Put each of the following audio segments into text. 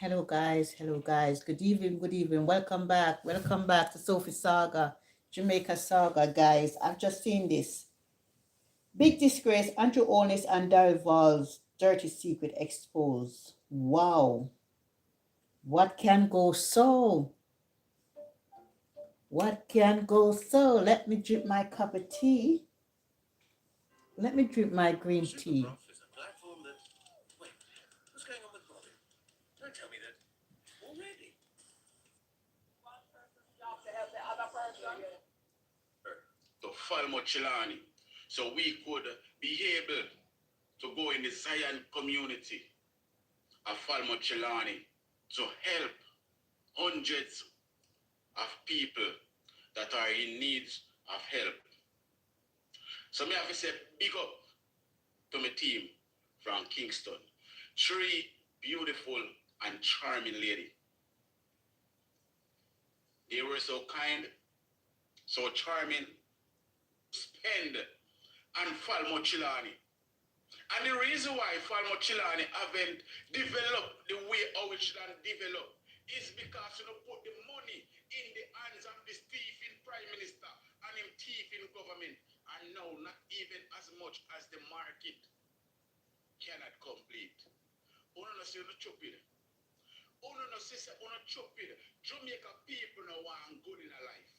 Hello guys, good evening, welcome back to Sophie Saga, Jamaica Saga, guys. I've just seen this. Big disgrace, Andrew Holness and Darival's dirty secret exposed. Wow, what can go so? What can go so? Let me drink my cup of tea. Let me drink my green tea. To Falmochilani, so we could be able to go in the Zion community of Falmochilani to help hundreds of people that are in need of help. So me have to say big up to my team from Kingston. 3 beautiful and charming ladies. They were so kind, so charming, spend and Falmochilani. And the reason why Falmochilani haven't developed the way how it should have developed is because you know put the money in the hands of this thief in Prime Minister and him thief in government. And now not even as much as the market cannot complete. Uno no say no chop it. Uno no say uno chop it. Jamaica people now want good in a life.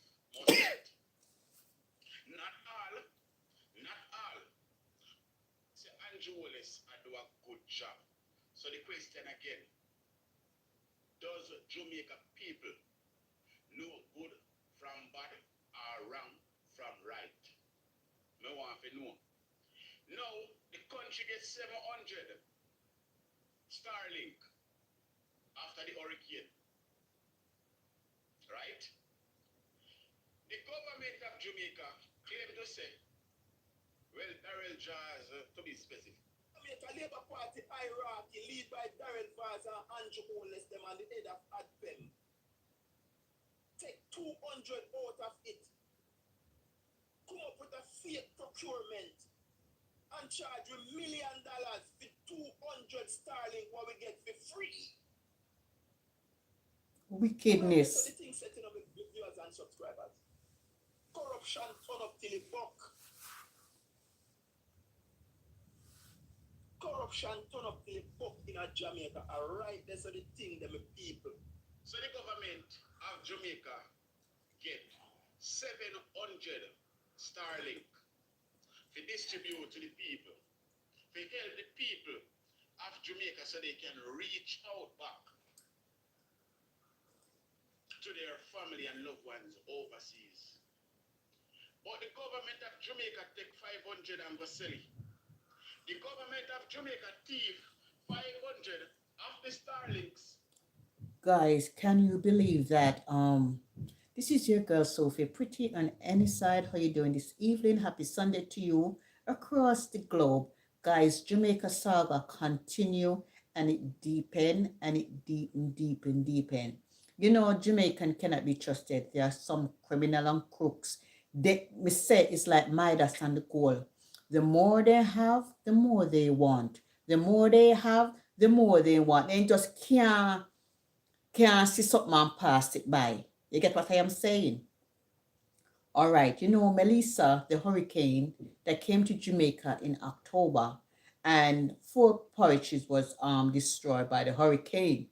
Not all. Not all. Say Andrew Holness do a good job. So the question again, does Jamaica people know good from bad or wrong from right? Me want to know. Now, the country gets 700 Starlink after the hurricane. Right? The government of Jamaica claim to say, well, Darrell Jazz, to be specific. Jamaica Labour Party hierarchy lead by Darrell Jazz and Andrew Holness, them and the head of ADPEM. Take 200 out of it. Come up with a fake procurement and charge you $1 million for 200 Starlink what we get for free. Wickedness. So the thing setting up with viewers and subscribers. Corruption turn up till it buck. Corruption turn up till it buck in a Jamaica. Alright, that's the thing them people. So the government of Jamaica get 700 Starlink to distribute to the people, to help the people of Jamaica so they can reach out back to their family and loved ones overseas. But the government of Jamaica take 500 and go sell it. The government of Jamaica thief 500 of the Starlinks. Guys, can you believe that? This is your girl Sophie, pretty on any side. How you doing this evening? Happy Sunday to you across the globe. Guys, Jamaica Saga continue and it deepen and it deepen. You know, Jamaican cannot be trusted. There are some criminal and crooks. They say it's like Midas and the gold. The more they have, the more they want. The more they have, the more they want. They just can't see something and pass it by. You get what I am saying? All right. You know, Melissa, the hurricane that came to Jamaica in October, and 4 parishes was destroyed by the hurricane.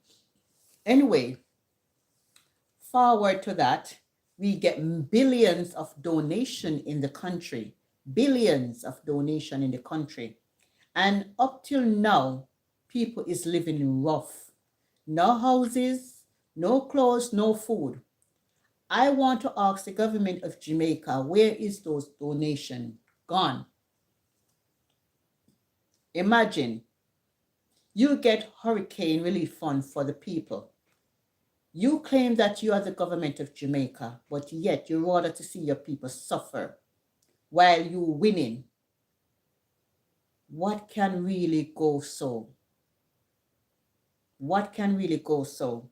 Anyway, forward to that, we get billions of donation in the country. Billions of donation in the country. And up till now, people is living rough. No houses, no clothes, no food. I want to ask the government of Jamaica, where is those donations gone? Imagine you get hurricane relief fund for the people. You claim that you are the government of Jamaica, but yet you rather to see your people suffer while you winning. What can really go so? What can really go so?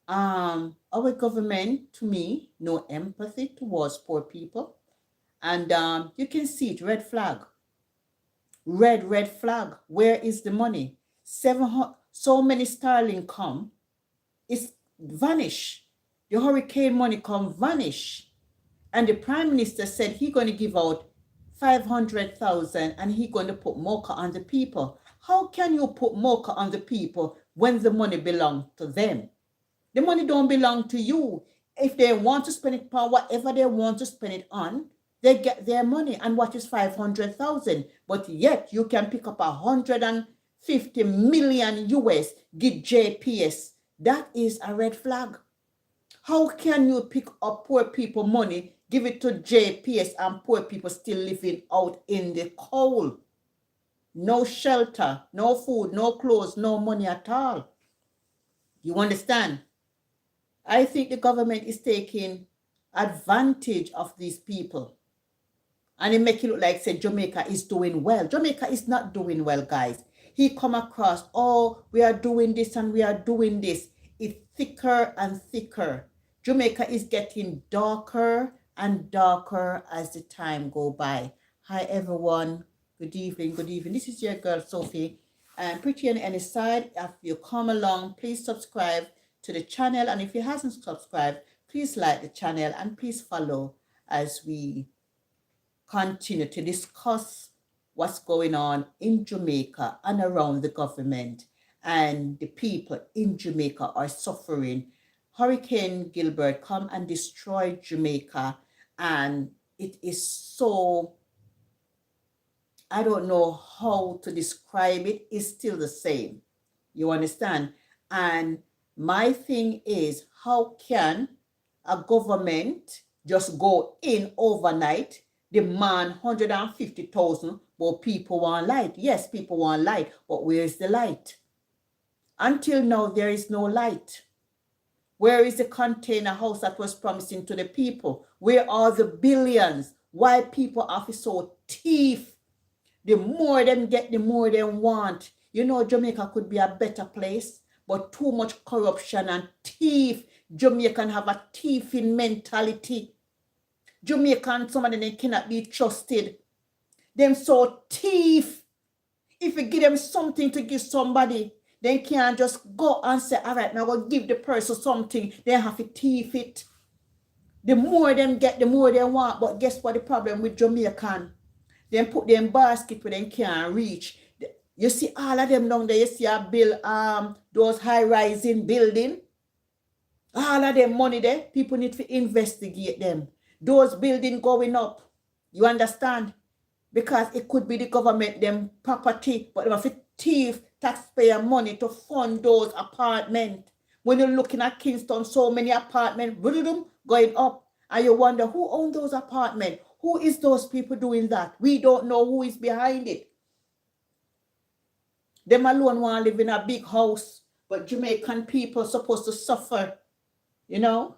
Our government, to me, no empathy towards poor people. And you can see it, red flag. Red flag. Where is the money? 700, so many Starlink come. it's vanish. The hurricane money come vanish. And the Prime Minister said he going to give out 500,000 and he going to put mocha on the people. How can you put mocha on the people when the money belongs to them? The money don't belong to you. If they want to spend it on whatever they want to spend it on, they get their money. And what is 500,000? But yet you can pick up 150 million US, give JPS. That is a red flag. How can you pick up poor people money, give it to JPS, and poor people still living out in the cold? No shelter, no food, no clothes, no money at all. You understand? I think the government is taking advantage of these people. And it make it look like, say, Jamaica is doing well. Jamaica is not doing well, guys. He come across, oh, we are doing this and we are doing this. It's thicker and thicker. Jamaica is getting darker and darker as the time go by. Hi, everyone. Good evening, good evening. This is your girl, Sophie. And Pretty on any side, if you come along, please subscribe to the channel. And if you hasn't subscribed, please like the channel and please follow as we continue to discuss what's going on in Jamaica and around the government, and the people in Jamaica are suffering. Hurricane Gilbert come and destroy Jamaica, and it is so, I don't know how to describe it. It's still the same. You understand? And my thing is, how can a government just go in overnight, demand 150,000, but people want light? Yes, people want light, but where is the light? Until now, there is no light. Where is the container house that was promising to the people? Where are the billions? Why people are so thief? The more them get, the more they want. You know, Jamaica could be a better place, but too much corruption and thief. Jamaican have a thieving mentality. Jamaican, some of them cannot be trusted. Them so thief. If you give them something to give somebody, they can't just go and say, all right, now go give the person something. They have to thief it. The more them get, the more they want. But guess what the problem with Jamaican? They put them basket where they can't reach. You see all of them down there, you see a bill, those high-rising building. All of them money there, people need to investigate them. Those buildings going up, you understand? Because it could be the government, them property, but they have to thief taxpayer money to fund those apartments. When you're looking at Kingston, so many apartments going up, and you wonder who owns those apartments? Who is those people doing that? We don't know who is behind it. Them alone want to live in a big house, but Jamaican people supposed to suffer, you know?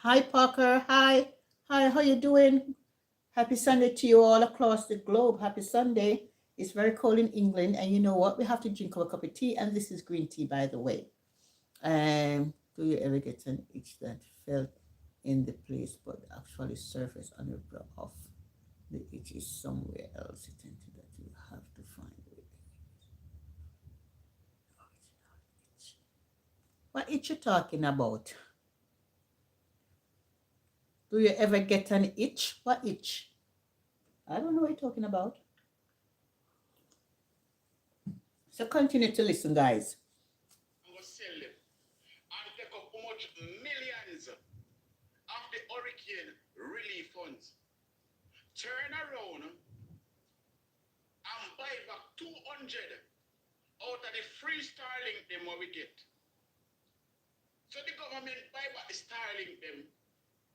Hi, Parker. Hi. Hi, how you doing? Happy Sunday to you all across the globe. Happy Sunday. It's very cold in England, and you know what? We have to drink our cup of tea, and this is green tea, by the way. Do you ever get an itch that felt in the place but actually surfaced on your brow off? The itch is somewhere else. It's into that you have to find it. What itch you talking about? Do you ever get an itch? What itch? I don't know what you're talking about. So continue to listen, guys. Sell them and take up how much millions of the hurricane relief funds. Turn around and buy back 200 out of the free Starlink them what we get. So the government buy back the Starlink them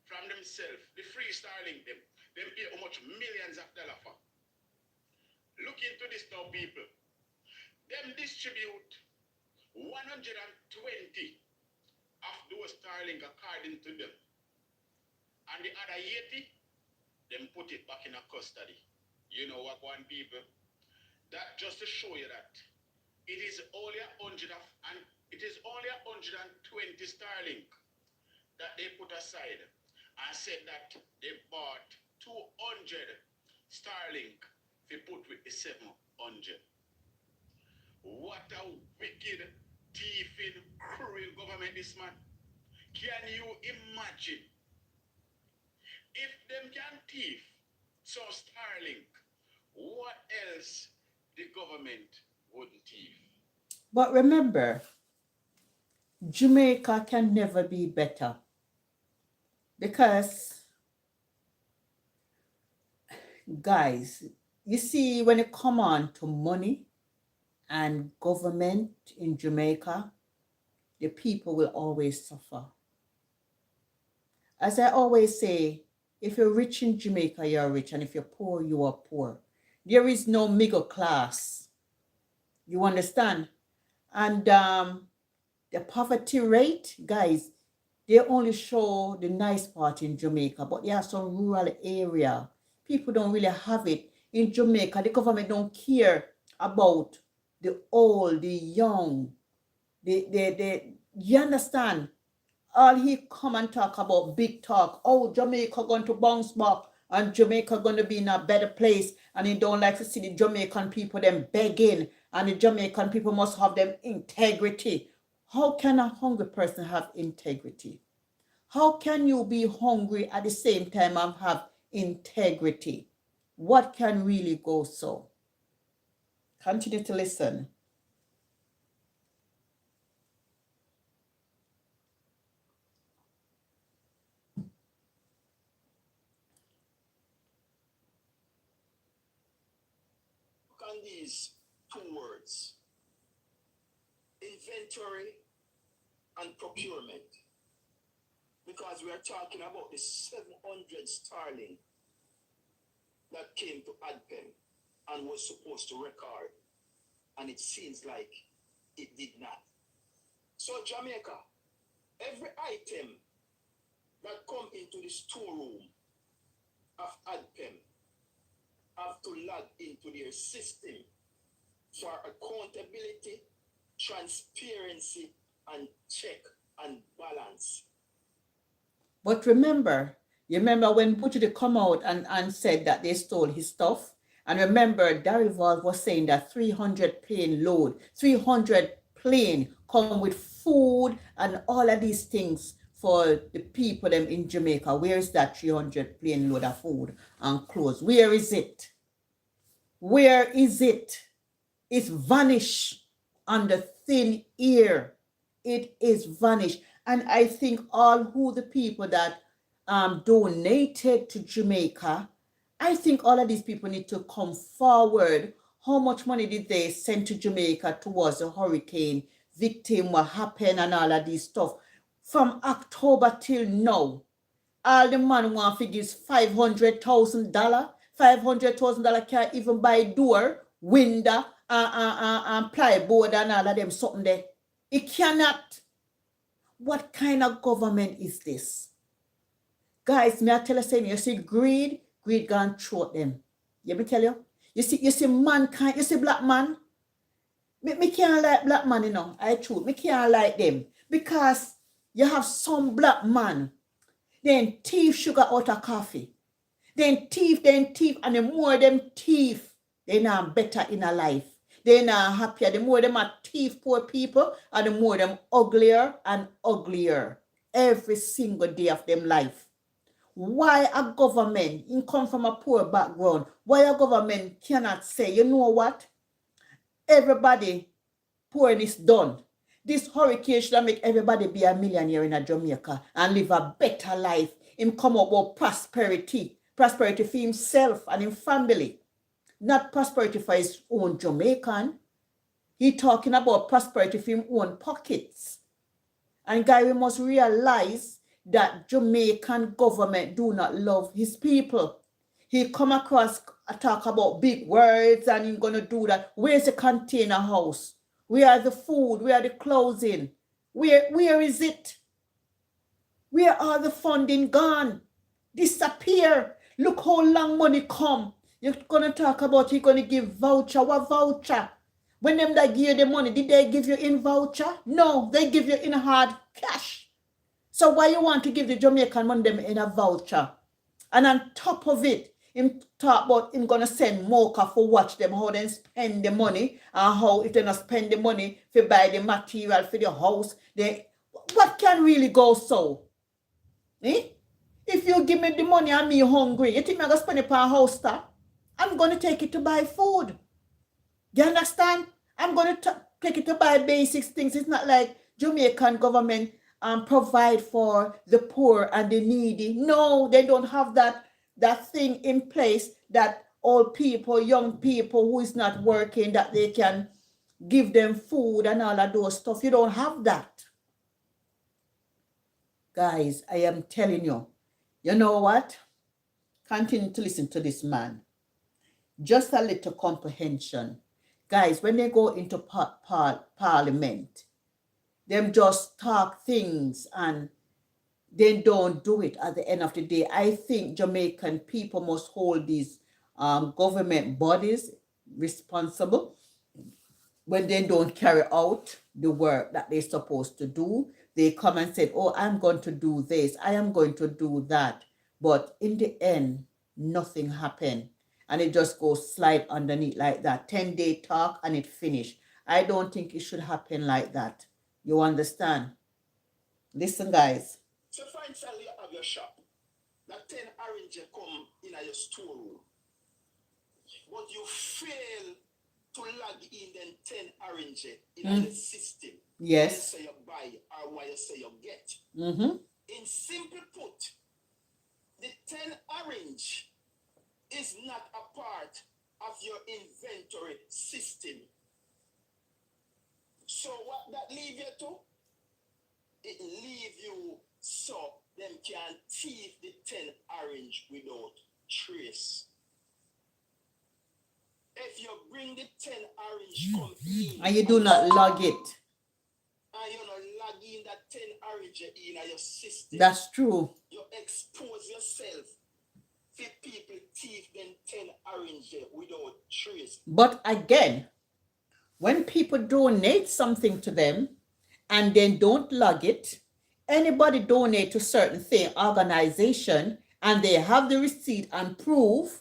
from themselves, the free Starlink them pay how much millions of dollars for. Look into this now, people. Them distribute 120 of those Starlink according to them. And the other 80, them put it back in a custody. You know what, one people? That just to show you that it is only 120 Starlink that they put aside and said that they bought 200 Starlink to put with the 700. What a wicked, thieving, cruel government this man. Can you imagine if them can thief so Starlink, what else the government wouldn't thief? But remember, Jamaica can never be better because, guys, you see, when it come on to money and government in Jamaica, the people will always suffer. As I always say, if you're rich in Jamaica, you're rich, and if you're poor, you are poor. There is no middle class. You understand? And the poverty rate, guys, they only show the nice part in Jamaica, but there are some rural area. People don't really have it. In Jamaica, the government don't care about the old, the young. You understand? All he come and talk about big talk. Oh, Jamaica going to bounce back and Jamaica going to be in a better place. And he don't like to see the Jamaican people them begging. And the Jamaican people must have them integrity. How can a hungry person have integrity? How can you be hungry at the same time and have integrity? What can really go so? Continue to listen. On these two words, inventory and procurement, because we are talking about the 700 Starling that came to ADPEM and was supposed to record, and it seems like it did not. So Jamaica, every item that come into the storeroom of ADPEM have to log into their system for accountability, transparency, and check and balance. But remember, you remember when Butchie come out and said that they stole his stuff? And remember, Darival was saying that 300 plane load, 300 plane come with food and all of these things for the people them in Jamaica. Where is that 300 plane load of food and clothes? Where is it? Where is it? It's vanished under thin air. It is vanished. And I think all who the people that donated to Jamaica, I think all of these people need to come forward. How much money did they send to Jamaica towards the hurricane victim, what happened and all of this stuff? From October till now, all the man want to give $500,000. $500,000 can't even buy door, window, and plyboard and all of them something there. It cannot. What kind of government is this? Guys, may I tell you something? You see greed gone throat them. Let me tell you. You see mankind, you see black man. Me can't like black man, you know. I truth. Me can't like them. Because you have some black man, then thief sugar out of coffee. Then thief, and the more them thief, they not better in a life. They not happier. The more them are thief poor people, and the more them uglier and uglier every single day of them life. Why a government, in come from a poor background, why a government cannot say, you know what? Everybody pouring is done. This hurricane should make everybody be a millionaire in a Jamaica and live a better life. Him come up with prosperity. Prosperity for himself and his family. Not prosperity for his own Jamaican. He talking about prosperity for his own pockets. And guy, we must realize that Jamaican government do not love his people. He come across talk about big words and he's gonna do that. Where's the container house? Where are the food? Where are the clothing? Where is it? Where are the funding gone? Disappear. Look how long money come. You're gonna talk about you're gonna give voucher. What voucher? When them that give you the money, did they give you in voucher? No, they give you in hard cash. So why you want to give the Jamaican money them in a voucher? And on top of it, him talk about him gonna send Mocha for watch them how they spend the money and how if they not spend the money for buy the material for the house, they what can really go so? Eh? If you give me the money and me hungry, you think I'm gonna spend it for a house stuff? I'm gonna take it to buy food. You understand? I'm going to take it to buy basic things. It's not like Jamaican government provide for the poor and the needy. No, they don't have that thing in place that old people, young people who is not working, that they can give them food and all of those stuff. You don't have that. Guys, I am telling you, you know what? Continue to listen to this man. Just a little comprehension. Guys, when they go into parliament, them just talk things and they don't do it at the end of the day. I think Jamaican people must hold these government bodies responsible when they don't carry out the work that they're supposed to do. They come and say, oh, I'm going to do this, I am going to do that. But in the end, nothing happened. And it just goes slide underneath like that. 10-day talk and it finished. I don't think it should happen like that. You understand? Listen, guys. So finally you have your shop. That 10 orange come in your storeroom. But you fail to log in then 10 orange in the system. Yes. Why you say you buy or why you say you get. In simple put, the 10 orange is not a part of your inventory system. So what that leave you to? It leave you so them can thief the 10 orange without trace. If you bring the 10 orange come in and you do not log it, and you not log in that 10 orange in your system, that's true. You expose yourself for people thief them 10 orange without trace. But again, when people donate something to them and then don't log it, anybody donate to certain thing, organization, and they have the receipt and proof,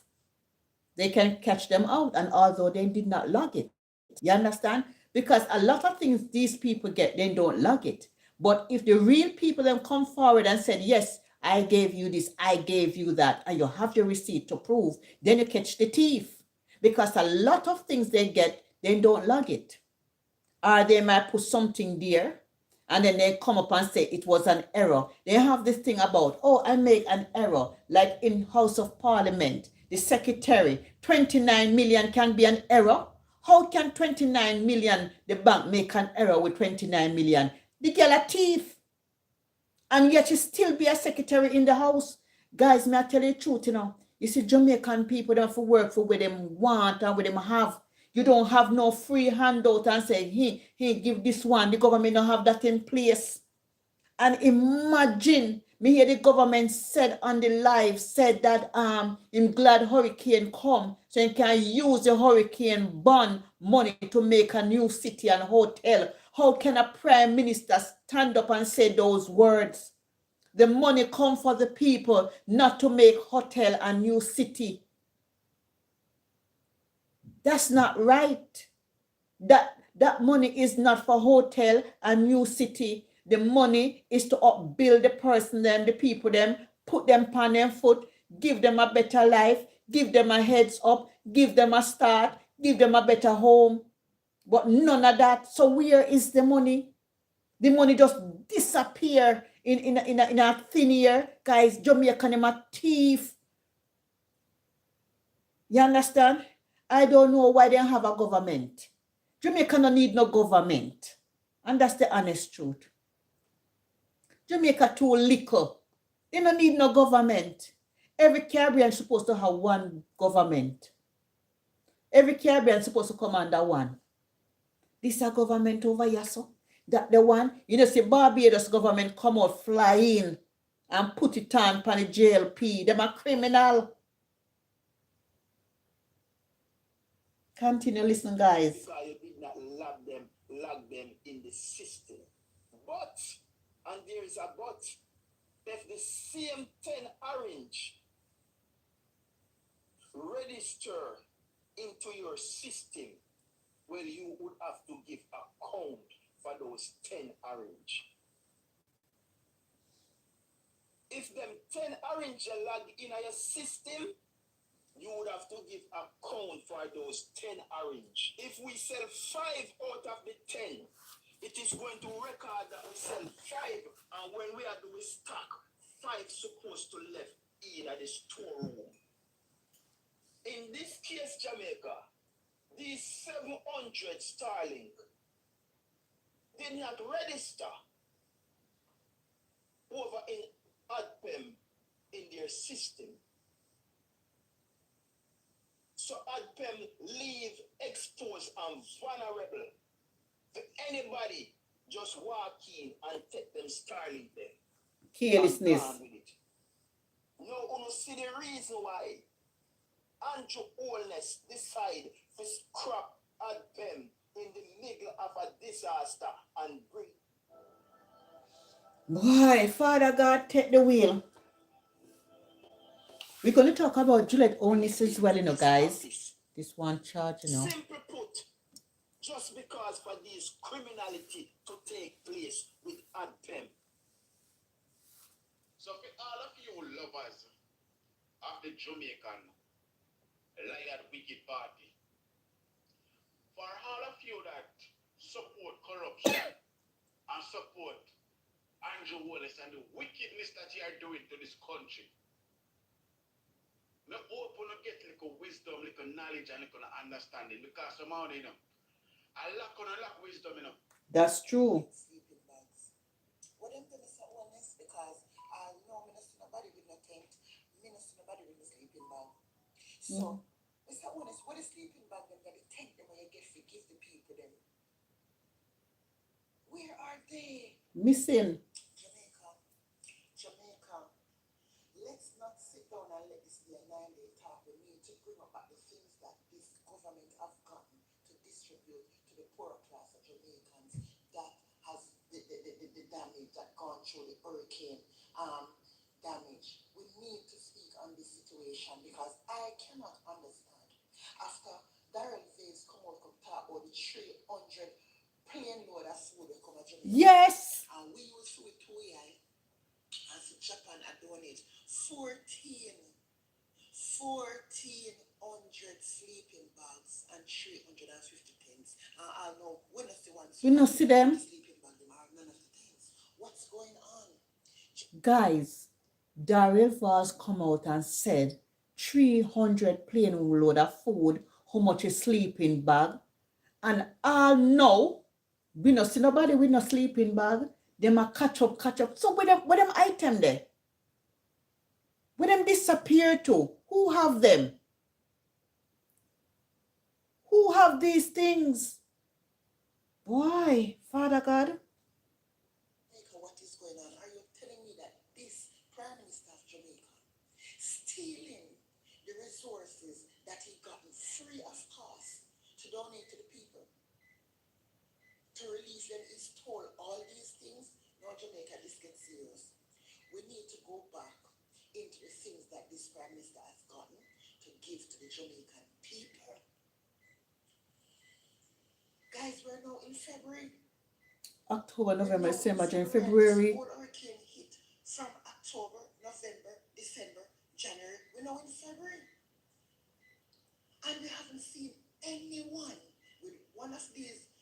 they can catch them out. And although they did not log it, you understand? Because a lot of things these people get, they don't log it. But if the real people then come forward and said, yes, I gave you this, I gave you that, and you have the receipt to prove, then you catch the thief. Because a lot of things they get, they don't log it. Or they might put something there and then they come up and say it was an error. They have this thing about, oh, I make an error. Like in House of Parliament, the secretary, 29 million can be an error. How can 29 million, the bank make an error with 29 million? The girl a thief. And yet she still be a secretary in the house. Guys, may I tell you the truth, you know. You see, Jamaican people don't have to work for what them want and what them have. You don't have no free handout and say, he give this one. The government don't have that in place. And imagine, me hear the government said on the live, said that in glad hurricane come, so you can use the hurricane bond money to make a new city and hotel. How can a prime minister stand up and say those words? The money come for the people, not to make hotel and new city. That's not right. That money is not for hotel and new city. The money is to upbuild the person, them, the people, them, put them on their foot, give them a better life, give them a heads up, give them a start, give them a better home. But none of that. So where is the money? The money just disappear in a thin air. Guys, Jamaican them a thief. You understand? I don't know why they don't have a government. Jamaica don't need no government. And that's the honest truth. Jamaica too little. They don't need no government. Every Caribbean is supposed to have one government. Every Caribbean is supposed to come under one. This is a government over here, so. That the one, you know, see Barbados government come out flying and put it on the JLP. Them a criminal. Continue listen, guys. Because you did not log them in the system. But, and there is a but, if the same 10 orange register into your system where you would have to give account for those 10 orange. If them 10 orange are logged in your system, you would have to give account for those 10 orange. If we sell 5 out of the 10, it is going to record that we sell 5, and when we are doing stock, 5 supposed to left in the storeroom. In this case, Jamaica, these 700 sterling did not register over in ADPEM in their system. So ADPEM leave exposed and vulnerable to anybody just walk in and take them sterling there. Carelessness. Now, you see the reason why Andrew Holness decide to scrap ADPEM in the middle of a disaster and bring. Boy, Father God, take the wheel. We're going to talk about Juliet Holness as well, guys. This one charge, Simply put, just because for this criminality to take place with ADPEM. So for all of you lovers of the Jamaican liar wicked party, for all of you that support corruption and support Andrew Wallace and the wickedness that he are doing to this country, now hope you get little wisdom, little knowledge, and little understanding, because somehow, I lack wisdom, That's true. Sleeping bags. What I'm going to say honest, because I know minister nobody with no tent, minister nobody with a sleeping bag. So, Mr. Honest, what is sleeping bag them that the tent them when you get to give the people them? Where are they? Missing. Jamaica. Let's not sit down and let this be a 9-day talk. We need to bring up the things that this government have gotten to distribute to the poorer class of Jamaicans that has the damage that gone through the hurricane damage. We need to speak on this situation because I cannot understand. After Darren Faze come out and talk about the 300 plane load of food that come to Jamaica. Yes. And we use food to and so Japan had donated 1,400 sleeping bags and 350 tents. I know we not see one. We not see them. Sleeping bag them are none of the things. What's going on? Guys, Daryl Voss come out and said 300 plane load of food, how much is sleeping bag? And all know, we not see nobody with no sleeping bag. Them a catch up. So where them item there? Where them disappear to? Who have them? Who have these things? Why, Father God? What is going on? Are you telling me that this Prime Minister of Jamaica stealing the resources that he gotten free of cost to donate to the people? To release them, he stole all these things. Now Jamaica, this gets serious. We need to go back into the things that this Prime Minister has gotten to give to the Jamaican people. Guys, we're now in February. October, November, December, January, February. Hurricane hit from October, November, December, January. We're now in February. And we haven't seen anyone with one of these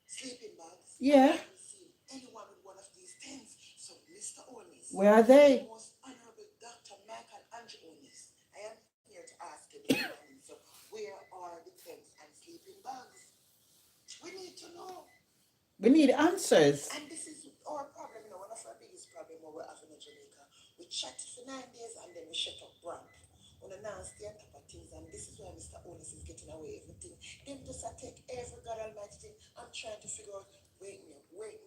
sleeping bags. Yeah. I haven't seen anyone with one of these tents. So, Mr. Onis, Where are they? the most honorable Dr. Michael Andrew Onis, I am here to ask you this morning. So, where are the tents and sleeping bags? We need to know. We need answers. And this is our problem, one of our biggest problems we're having in Jamaica. We chatted for 9 days and then we shut up brand. On a nasty and type of things, and this is why Mr. Onis is getting away everything. Them just take every God Almighty thing. I'm trying to figure out, wake me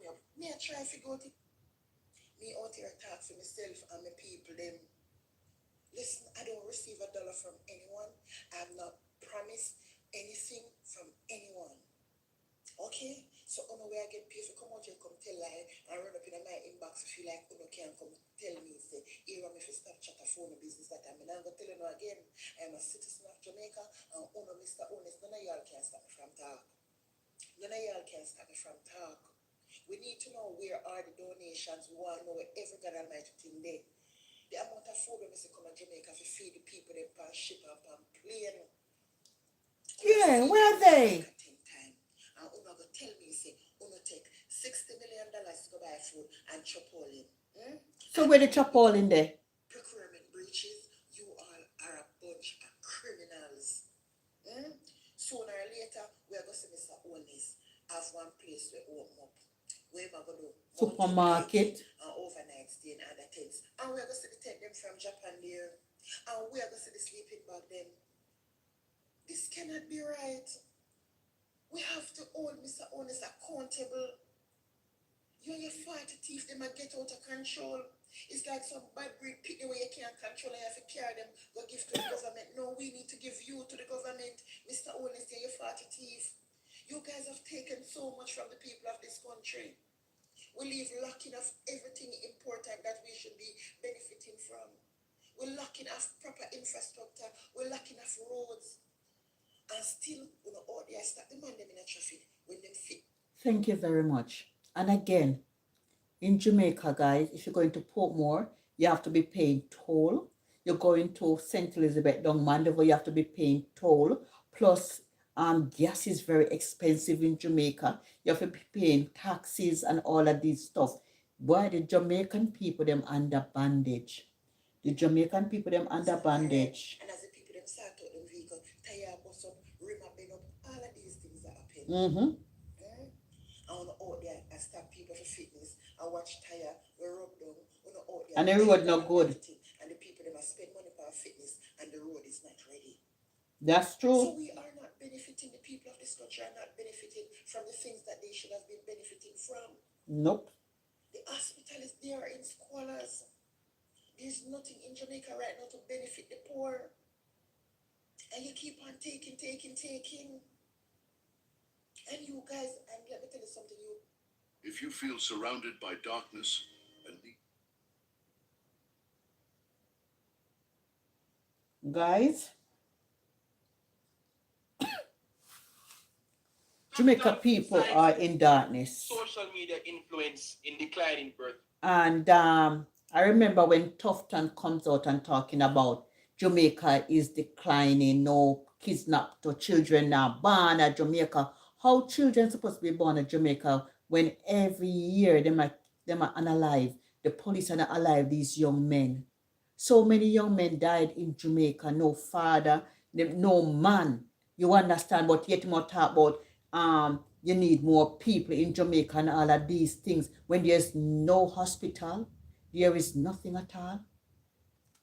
up. Me I try to figure out it. Me out here talk for myself and my people, them. Listen, I don't receive $1 from anyone. I have not promised anything from anyone. Okay? So uno where I get paid for come out here, come tell lie and run up in my inbox if you like uno can come tell me say, here I'm if you stop chat a phone business that I'm not gonna tell you no again. I am a citizen of Jamaica and uno Mr. Honest, none of y'all can stop me from talk. None of y'all can stop me from talk. We need to know where are the donations. We want to know where every God Almighty thing there. The amount of food when we say come to Jamaica to feed the people they pan ship and pan plane. Yeah, where are they? Time. And uno go tell me say uno take $60 million to go buy food and chop all in. So where they chop all in there? Procurement breaches. You all are a bunch of criminals. Sooner or later, we are going to see Mr. Honest have one place to open up. Where am I going to do? Supermarket. And overnight stay in other tents. And we are going to see the tent them from Japan there. And we are going to see the sleeping bag them. This cannot be right. We have to hold Mr. Honest accountable. You and your 40 thief, them might get out of control. It's like some bad breed picking where you can't control and you have to carry them, go give to the government. No, we need to give you to the government. Mr. Honest, you're your 40 thief. You guys have taken so much from the people of this country. We leave lacking of everything important that we should be benefiting from. We're lacking of proper infrastructure. We're lacking of roads. And still, we know all they start demand them in a traffic when them fit. Thank you very much. And again, in Jamaica, guys, if you're going to Portmore, you have to be paying toll. You're going to St. Elizabeth down Mandeville, you have to be paying toll. Plus, gas is very expensive in Jamaica. You have to be paying taxes and all of these stuff. Why the Jamaican people them under bandage? The Jamaican people them under bandage. And as the people them start out them vehicle, tire bust up, rim up, bend up, all of these things that happen. I want to out there and stop people for fitness and watch tire, we rub down, we not out there. And the road not good. And the people them spend money for fitness and the road is not ready. That's true. So we are not benefiting, the people of this country are not benefiting from the things that they should have been benefiting from. Nope. The hospital is there in squalors. There's nothing in Jamaica right now to benefit the poor. And you keep on taking. And you guys, and let me tell you something, If you feel surrounded by darkness and Guys, Jamaica people are in darkness. Social media influence in declining birth. And I remember when Tufton comes out and talking about Jamaica is declining, no kidnapped to children now born at Jamaica. How children supposed to be born in Jamaica when every year them are unalive? The police are not alive, these young men. So many young men died in Jamaica, no father, no man. You understand, but yet more talk about you need more people in Jamaica and all of these things. When there's no hospital, there is nothing at all.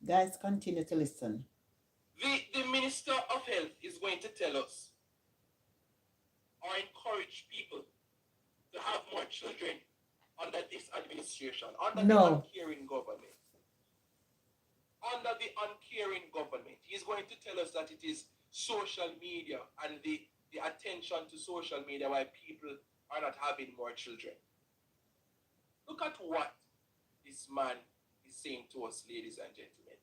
Guys, continue to listen. The Minister of Health is going to tell us or encourage people to have more children under this administration, under the uncaring government. Under the uncaring government, he's going to tell us that it is social media and the attention to social media why people are not having more children. Look at what this man is saying to us, ladies and gentlemen.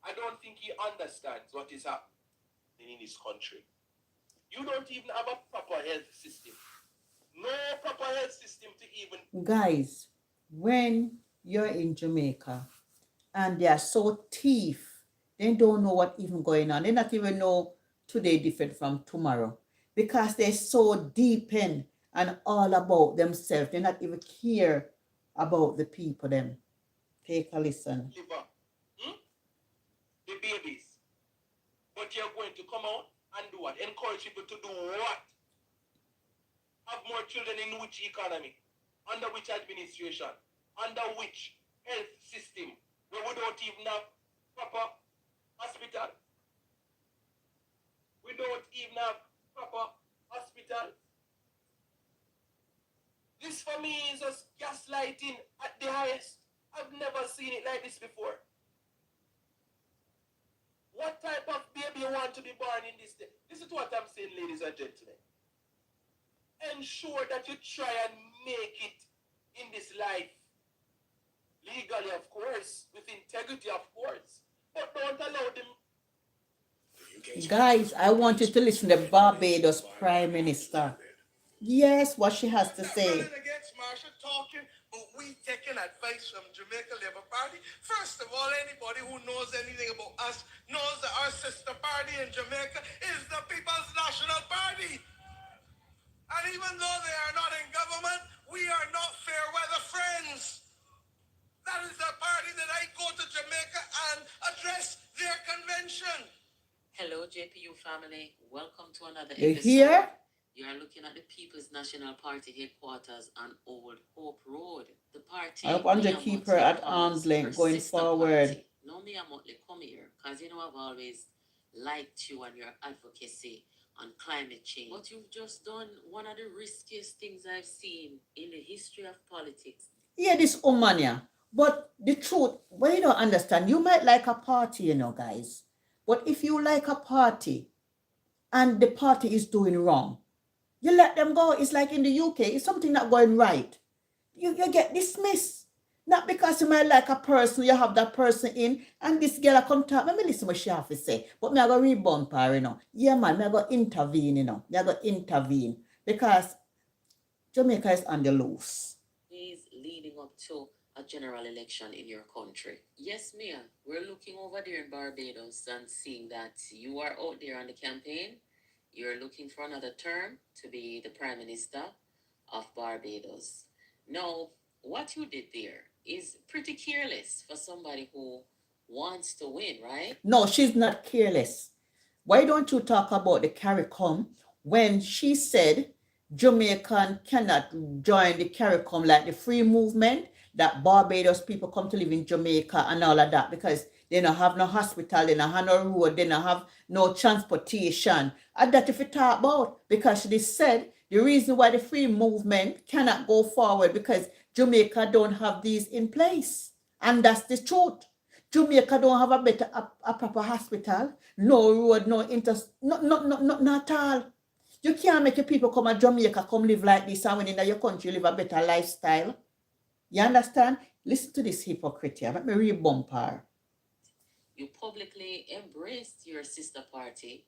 I don't think he understands what is happening in his country. You don't even have a proper health system. No proper health system to even... Guys, when you're in Jamaica and they are so thief, they don't know what even going on. They not even know today different from tomorrow. Because they're so deep in and all about themselves. They not even care about the people them. Take a listen. The babies. But you're going to come out and do what? Encourage people to do what? Have more children in which economy? Under which administration? Under which health system? Where we don't even have proper hospital? We don't even have proper hospital. This for me is just gaslighting at the highest. I've never seen it like this before. What type of baby you want to be born in this day? This is what I'm saying, ladies and gentlemen. ensure that you try and make it in this life. Legally, of course, with integrity, of course. But don't allow them. Guys, I want you to listen to Barbados Prime Minister. Yes, what she has to say. Against Marsha talking, but we taking advice from Jamaica Labour Party. First of all, anybody who knows anything about us knows that our sister party in Jamaica is the People's National Party. And even though they are not in government, we are not fair weather friends. That is the party that I go to Jamaica and address their convention. Hello, JPU family. Welcome to another You episode. hear? You are looking at the People's National Party headquarters on Old Hope Road. The party. I hope Andre keep her at arm's length going forward. No, me, I'm come here because you know I've always liked you and your advocacy on climate change. But you've just done one of the riskiest things I've seen in the history of politics. Yeah, this Omania. But the truth, what you don't understand, you might like a party, you know, guys. But if you like a party and the party is doing wrong, you let them go. It's like in the UK, it's something not going right. You get dismissed. Not because you might like a person, you have that person in, and this girl come talk. Let me listen what she have to say. But me I go rebound her, you know. Yeah, man, me I go intervene, you know. Me I go intervene. Because Jamaica is on the loose. Is leading up to a general election in your country. Yes, Mia, we're looking over there in Barbados and seeing that you are out there on the campaign. You're looking for another term to be the Prime Minister of Barbados. Now, what you did there is pretty careless for somebody who wants to win, right? No, she's not careless. Why don't you talk about the CARICOM when she said Jamaican cannot join the CARICOM like the free movement, that Barbados people come to live in Jamaica and all of that because they don't have no hospital, they don't have no road, they don't have no transportation. And that if you talk about, because she said the reason why the free movement cannot go forward because Jamaica don't have these in place. And that's the truth. Jamaica don't have a proper hospital, no road, no not at all. You can't make your people come to Jamaica, come live like this, and when in your country live a better lifestyle. You understand? Listen to this hypocrite. Let me re-bump her. You publicly embraced your sister party,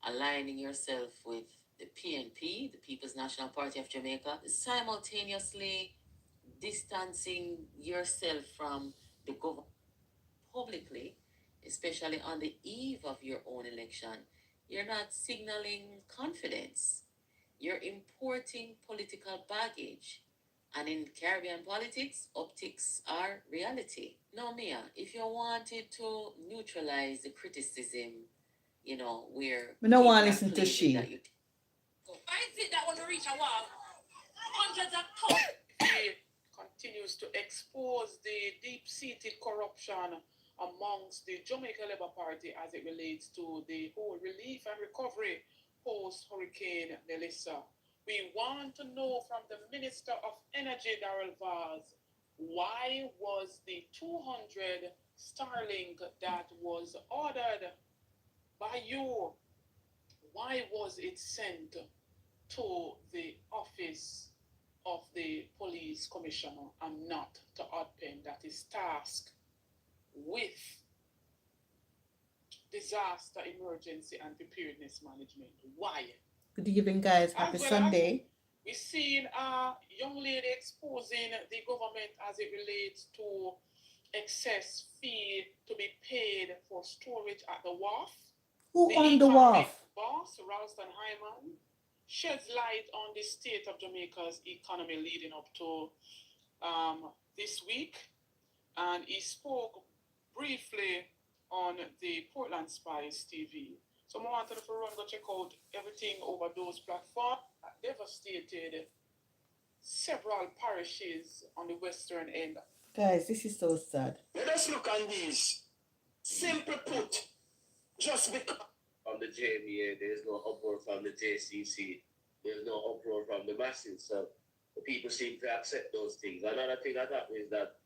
aligning yourself with the PNP, the People's National Party of Jamaica, simultaneously distancing yourself from the government publicly, especially on the eve of your own election. You're not signaling confidence. You're importing political baggage. And in Caribbean politics, optics are reality. Now, Mia, if you wanted to neutralize the criticism, you know, where We don't want to listen to she. why is it that when we reach a wall, hundreds of tons? He continues to expose the deep-seated corruption amongst the Jamaica Labour Party as it relates to the whole relief and recovery post-Hurricane Melissa. We want to know from the Minister of Energy, Darrell Vaz, why was the 200 Starlink that was ordered by you, why was it sent to the office of the police commissioner and not to Odpen, that is tasked with disaster, emergency, and preparedness management? Why? Good evening, guys. Happy Sunday. We've seen a young lady exposing the government as it relates to excess fee to be paid for storage at the wharf. Who owned the wharf? Boss, Ralston Hyman, sheds light on the state of Jamaica's economy leading up to this week. And he spoke briefly on the Portland Spies TV. So I wanted to run go check out everything over those platforms. Devastated several parishes on the western end. Guys, this is so sad. Let us look on these. Simply put, just because from the JMEA, there's no uproar from the JCC, there's no uproar from the masses. So the people seem to accept those things. Another thing that happened is that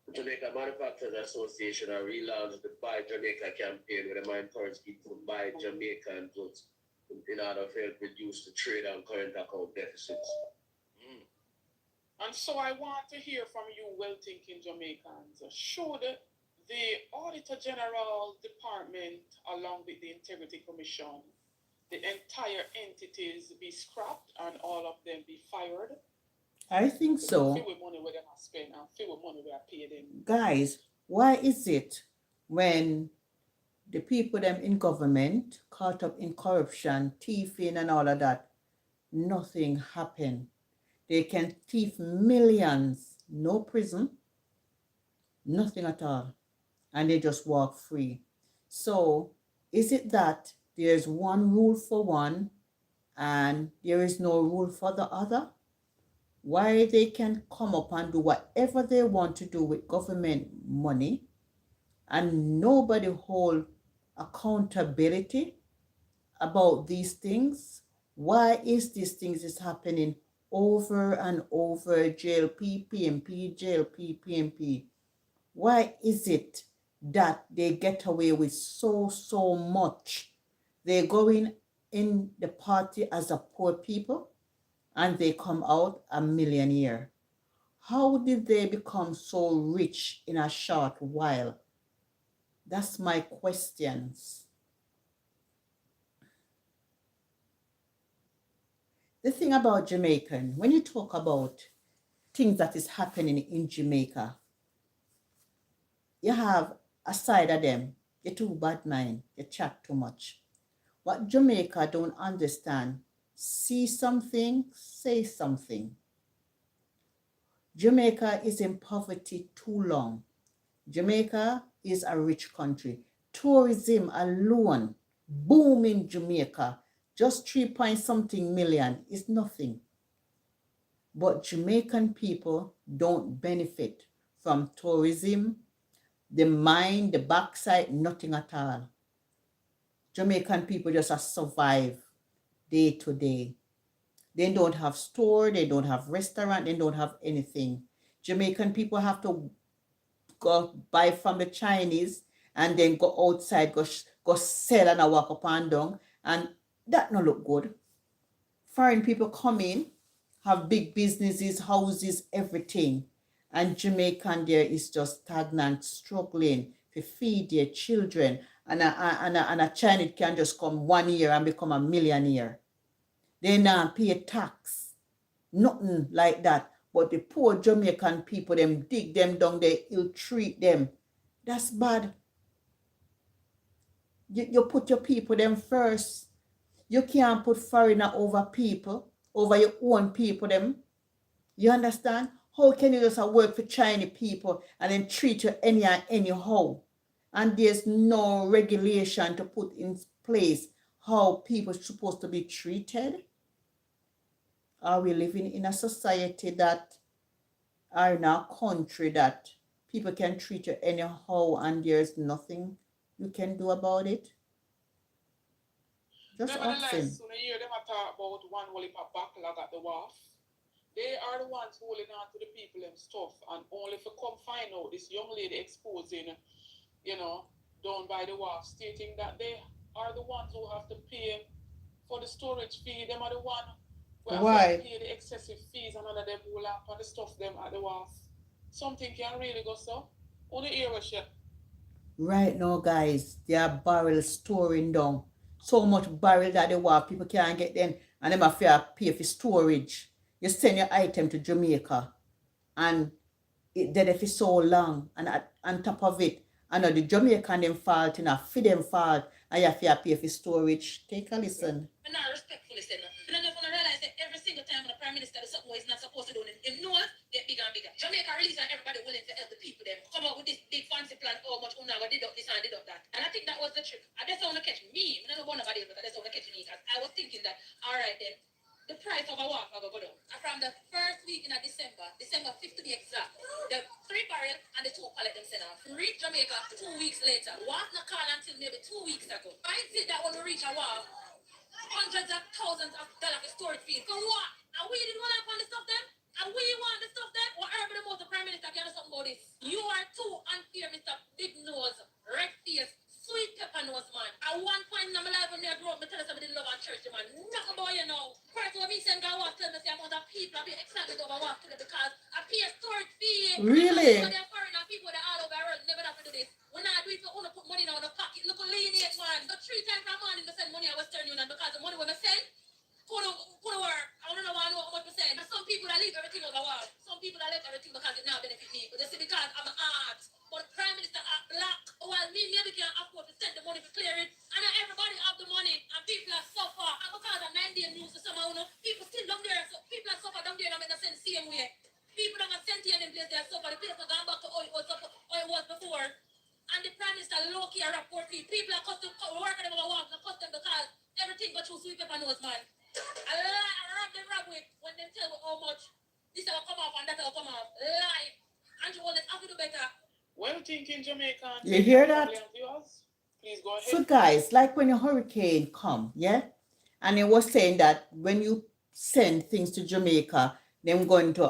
the Jamaica Manufacturers Association relaunched the Buy Jamaica campaign where they encourage people to buy Jamaican goods. in order to help reduce the trade and current account deficits. And so I want to hear from you, well-thinking Jamaicans. Should the Auditor General Department, along with the Integrity Commission, the entire entities be scrapped and all of them be fired? I think so. Few money where they are spent and few money where they are paid in. Guys, why is it when the people them in government caught up in corruption, thieving and all of that, nothing happen? They can thief millions, no prison, nothing at all, and they just walk free. So is it that there's one rule for one and there is no rule for the other? Why they can come up and do whatever they want to do with government money and nobody hold accountability about these things? Why is these things is happening over and over? JLP, PMP, JLP, PMP. Why is it that they get away with so much? They go in the party as a poor people and they come out a millionaire. How did they become so rich in a short while? That's my questions. The thing about Jamaican, when you talk about things that is happening in Jamaica, you have a side of them, you're too bad mind, you chat too much. What Jamaica don't understand, see something, say something. Jamaica is in poverty too long. Jamaica is a rich country. Tourism alone, boom in Jamaica, just 3 point something million is nothing. But Jamaican people don't benefit from tourism, the mine, the backside, nothing at all. Jamaican people just survive day to day. They don't have store, they don't have restaurant, they don't have anything. Jamaican people have to go buy from the Chinese and then go outside, go sell and walk up and down, and that no look good. Foreign people come in, have big businesses, houses, everything, and Jamaican there is just stagnant, struggling to feed their children, and a Chinese can just come 1 year and become a millionaire. They not pay tax, nothing like that. But the poor Jamaican people, them dig them down, they ill-treat them. That's bad. You put your people them first. You can't put foreigner over people, over your own people them. You understand? How can you just work for Chinese people and then treat you anyhow? And there's no regulation to put in place how people are supposed to be treated? Are we living in a society that, or in a country that people can treat you anyhow and there's nothing you can do about it? Just Nevertheless, asking. when you hear them talk about one whole heap of backlog at the wharf, they are the ones holding on to the people and stuff, and only if you come find out this young lady exposing, down by the wharf, stating that they are the ones who have to pay for the storage fee. Them are the one who have to pay the excessive fees, and none of them will have on the stuff them at the wharf. Something can really go so. Only hear what you. Right now, guys, there are barrels storing down. So much barrel that they want, people can't get them, and them have to pay for storage. You send your item to Jamaica, and it dead for so long, and on top of it, I know the Jamaican them fault, for them fault, and you have to pay for storage. Take a listen. I'm not respectfully saying that. And I never realize that every single time when the Prime Minister does something he's not supposed to do, and him knows get bigger and bigger. Jamaica release and everybody willing to help the people them come up with this big fancy plan, how much Unaga did up this and did up that. And I think that was the trick. I just want to catch me. I don't want nobody else, but I just want to catch me. Because I was thinking that, all right then, the price of a water will go down. And from the first week in December 5th to be exact, the 3 barrel and the 2 pallet them sent off. Reach Jamaica 2 weeks later. Waft not call until maybe 2 weeks ago. I think that when we reach a waft, hundreds of thousands of dollars for storage fees. For what? And we didn't want to want the stuff them? And we want the stuff them? What urban about the Prime Minister can do something about this? You are too unfair, Mr. Big Nose, Red Face, Sweet Pepper Nose man. At one point in my life when they grew up, I tell us I didn't love our church. people are being excited over walk today because I pay a storage fee. Really? And they're foreign people that all over the world never have to do this. When I do it, you want to put money in the pocket. Look at lenient, man. So 3 times per morning, I send money I Western Union because the money when I send, go to work. I want to know how much percent. There's some people that leave everything over wall. Some people that leave everything because it now benefit me. But they say because I'm an art. But the Prime Minister are black. Well, me maybe can afford to send the money to clear it. And not everybody have the money. And people are suffer. And because of 9-day news to somehow, people still down there. So people are suffer down there and I'm in the same way. People don't have sent in place they suffer. The place are gone back to how it was before. And the Prime Minister low-key are report people are custom work and they walk and custom because everything got through sweet paper nose, man. I rob them rub with when they tell you how much this will come off and that will come off. Lie. And you always have to do better. Well, thinking Jamaican. You hear that? Viewers, please go ahead. So guys, like when a hurricane come, yeah? And it was saying that when you send things to Jamaica, them going to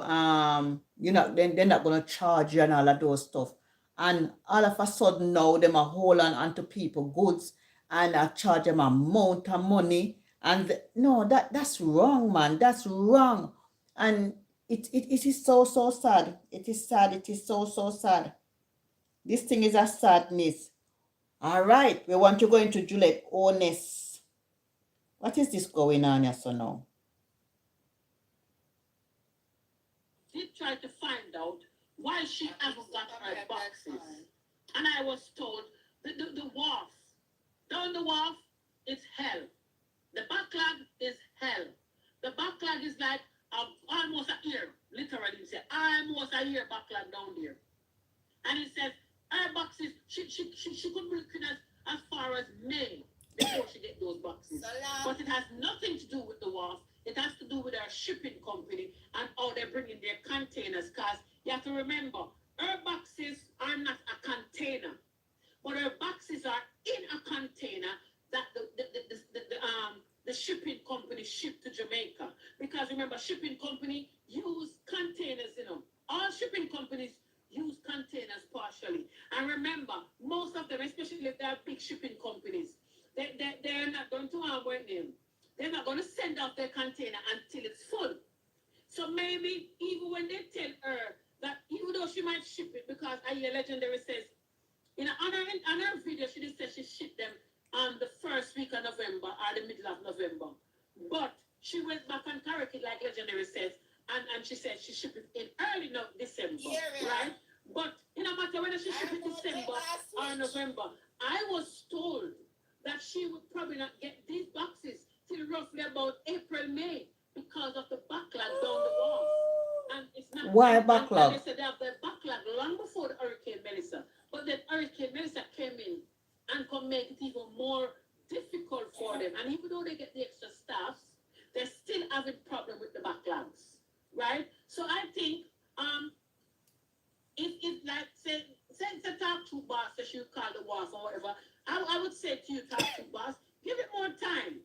then they're not gonna charge you and all of those stuff. And all of a sudden now them are holding on to people goods and charge them amount of money. And no, that's wrong, man. That's wrong. And it is so sad. It is sad. It is so sad. This thing is a sadness. All right, we want to go into Juliet Honest. What is this going on here so now? Did try to find out why she hasn't got her boxes. And I was told the wharf, down the wharf is hell. The backlog is hell. The backlog is like almost a year. Literally, he said, almost a year backlog down there. And he says, her boxes, she could be looking as far as May before she get those boxes. But it has nothing to do with the wharf. It has to do with our shipping company and how they're bringing their containers. Because you have to remember, her boxes are not a container, but her boxes are in a container that the shipping company shipped to Jamaica. Because remember, shipping company use containers, all shipping companies use containers partially. And remember, most of them, especially if they are big shipping companies, they're not going to they're not going to send out their container until it's full. So maybe even when they tell her that even though she might ship it, because I hear Legendary says, on her video, she just said she shipped them the first week of November or the middle of November. But she went back and corrected, like Legendary says, and she said she shipped it in early December, right? But it no matter whether she shipped it in December or November, I was told that she would probably not get these boxes till roughly about April, May because of the backlog down the wall. And it's not why backlog? And they said they have the backlog long before the Hurricane Melissa. But then Hurricane Melissa came in and could make it even more difficult for them. And even though they get the extra staffs, they're still having problem with the backlogs. Right? So I think if like say talk to boss that you call the boss or whatever, I would say to you, talk to boss, give it more time.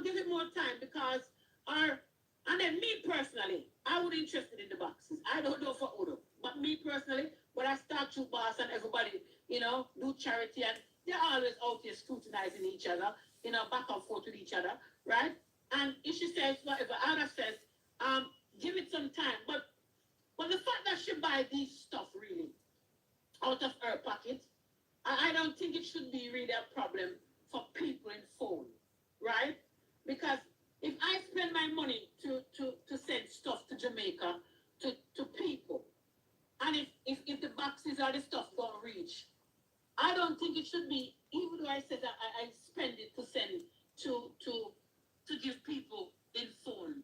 Give it more time because and then me personally, I would interested in the boxes. I don't know for Udo, but me personally, when I start to boss and everybody, do charity and they're always out here scrutinizing each other, back and forth with each other, right? And if she says whatever, Ada says, give it some time. But the fact that she buy these stuff really out of her pocket, I don't think it should be really a problem for people in phone, right? Because if I spend my money to send stuff to Jamaica to people, and if the boxes or the stuff don't reach, I don't think it should be, even though I said that I spend it to send to give people in phone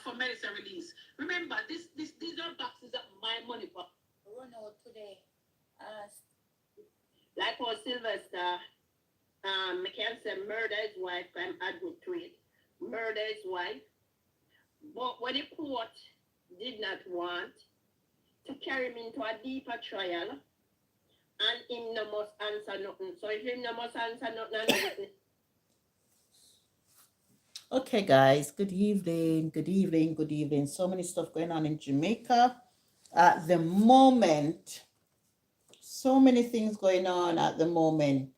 for medicine release. Remember, these are boxes that my money for. Run out today. Like for Sylvester, I can say murder his wife, I'm admit to it. Murder his wife. But when the court did not want to carry him into a deeper trial, and him no must answer nothing. So if him no must answer nothing, Okay, guys, good evening. So many stuff going on in Jamaica at the moment. So many things going on at the moment.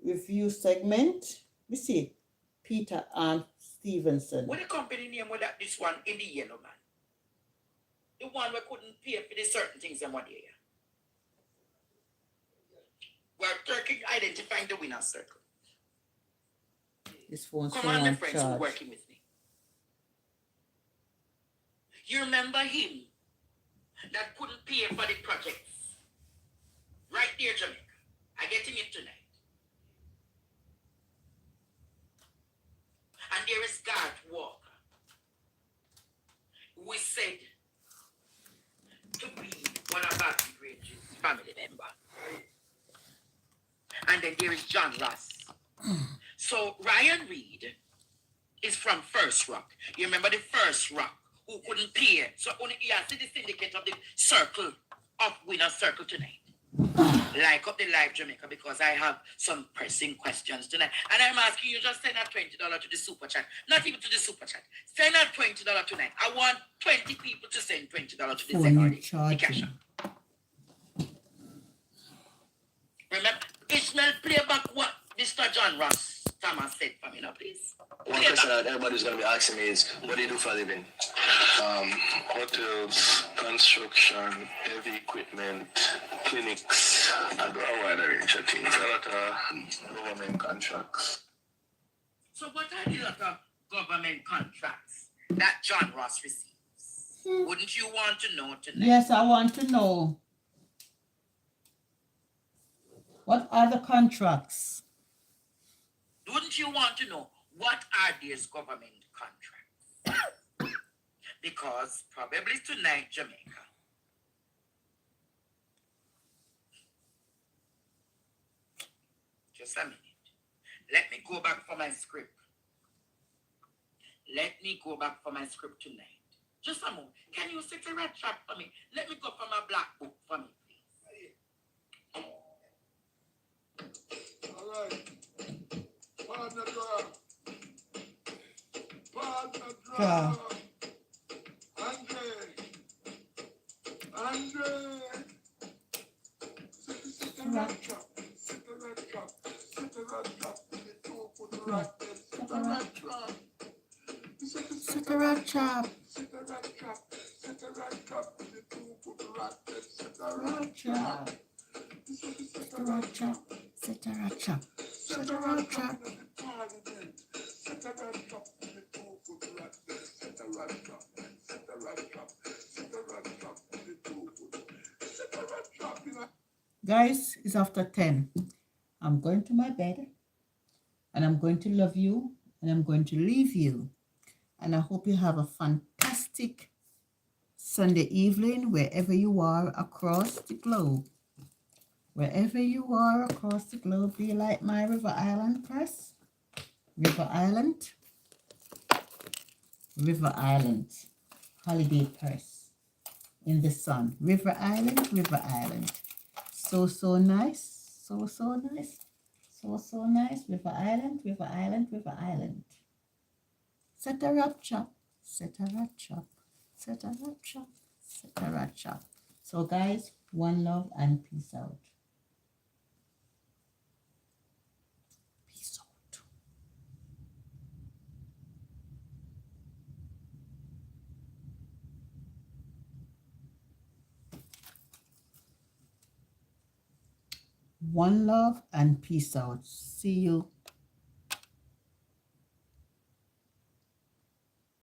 Review segment. We see Peter Stevenson. What the company name was that this one in the yellow man? The one we couldn't pay for the certain things in one year. We're working identifying the winner's circle. This phone's Come so on, my on friends who are charge. working with me. You remember him that couldn't pay for the projects? Right there, Jamaica. I'm getting it tonight. And there is Garth Walker, who is said to be one of our greatest family members. And then there is John Ross. So Ryan Reed is from First Rock. You remember the First Rock who couldn't pay? So only you see the syndicate of the circle of Winner's Circle tonight. Like up the live Jamaica because I have some pressing questions tonight. And I'm asking you just send a $20 to the super chat. Not even to the super chat. Send a $20 tonight. I want 20 people to send $20 to the Phone second not the cash charging. app. Remember, Ishmael, play back what Mr. John Ross Thomas said for me now, please. One question that everybody's going to be asking me is, what do you do for a living? Hotels, construction, heavy equipment, clinics, and a wider range of things. A lot of government contracts. So what are the lot of government contracts that John Ross receives? Wouldn't you want to know tonight? Yes, I want to know. What are the contracts? Wouldn't you want to know what are these government contracts? Because probably tonight, Jamaica. Just a minute. Let me go back for my script. Let me go back for my script tonight. Just a moment. Can you set a red trap for me? Let me go for my black book for me, please. All right. Partner draw. Partner draw. Andre. Sit the red trap. Sit the red trap. Sit the red trap. The two for the right there. Sit the red trap. Sit the red trap. Sit the red trap. Sit the red trap. The two for the right there. Sit the Red red trap. trap. Sit the red trap. Sit the red trap. Sit the red trap. Sit the red trap. The two for the right there. Sit the red trap. Sit the red trap. Sit the red trap. The two for the sit the red trap. You know. Guys, it's after 10. I'm going to my bed and I'm going to love you and I'm going to leave you. And I hope you have a fantastic Sunday evening wherever you are across the globe. Wherever you are across the globe, do you like my River Island press? River Island? River Island holiday press in the sun. River Island, River Island. So, so nice. So, so nice. So, so nice. River Island, River Island, River Island. Set a rat trap. Set a rat trap. Set a rat trap. Set a rat trap. So, guys, one love and peace out. Peace out. One love and peace out. See you